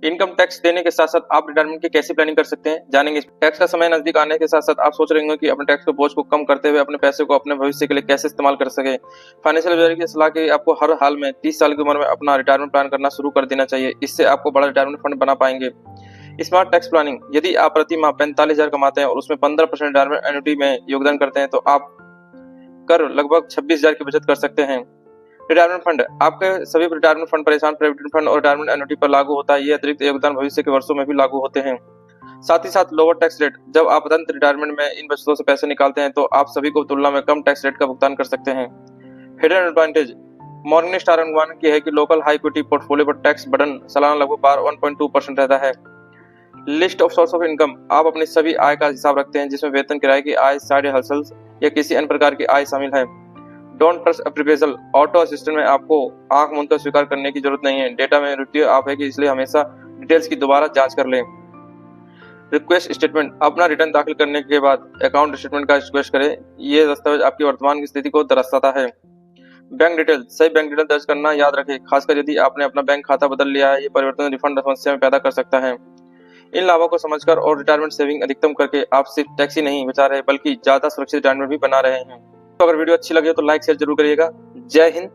Income tax देने के साथ साथ आप रिटायरमेंट की कैसे प्लानिंग कर सकते हैं जानेंगे। टैक्स का समय नजदीक आने के साथ साथ आप सोच रहे होंगे कि अपने टैक्स के बोझ को कम करते हुए अपने पैसे को अपने भविष्य के लिए कैसे इस्तेमाल कर सके। फाइनेंशियल एडवाइजर की सलाह की आपको हर हाल में 30 साल की उम्र में अपना रिटायरमेंट प्लान करना शुरू कर देना चाहिए। इससे आपको बड़ा रिटायरमेंट फंड बना पाएंगे। स्मार्ट टैक्स प्लानिंग, यदि आप प्रति माह 45,000 कमाते हैं और उसमें 15% रिटायरमेंट एन्युटी में योगदान करते हैं तो आप कर लगभग 26,000 की बचत कर सकते हैं। रिटायरमेंट फंड, आपके सभी रिटायरमेंट फंड परेशान प्रोविडेंट फंड और रिटायरमेंट एन्युटी पर लागू होता है। ये अतिरिक्त योगदान भविष्य के वर्षों में भी लागू होते हैं। साथ ही साथ लोअर टैक्स रेट, जब आप अंत रिटायरमेंट में इन बचतों से पैसे निकालते हैं तो आप सभी को तुलना में कम टैक्स रेट का भुगतान कर सकते हैं। हिडन एडवांटेज, मॉर्निंग स्टार अनुमान की है कि लोकल हाई इक्विटी पोर्टफोलियो पर टैक्स बर्डन सालाना लगभग 1.2% रहता है। List of source of income, आप अपनी सभी आय का हिसाब रखते हैं जिसमें वेतन, किराए की आय, साइड हसल्स या किसी अन्य प्रकार की आय शामिल है। Don't trust appraisal, auto assistant में आपको आंख मूंद कर स्वीकार करने की जरूरत नहीं है। डेटा में रुचि आप है कि इसलिए हमेशा डिटेल्स की दोबारा जांच कर लें। रिक्वेस्ट स्टेटमेंट, अपना रिटर्न दाखिल करने के बाद अकाउंट स्टेटमेंट का रिक्वेस्ट करें। ये दस्तावेज आपकी वर्तमान की स्थिति को दर्शाता है। बैंक डिटेल, सही बैंक डिटेल दर्ज करना याद रखें, खासकर यदि आपने अपना बैंक खाता बदल लिया है। ये परिवर्तन रिफंड समस्या में पैदा कर सकता है। इन लाभों को समझकर और रिटायरमेंट सेविंग अधिकतम करके आप सिर्फ टैक्स ही नहीं बचा रहे बल्कि ज्यादा सुरक्षित रिटायरमेंट भी बना रहे हैं। तो अगर वीडियो अच्छी लगे तो लाइक शेयर जरूर करिएगा। जय हिंद।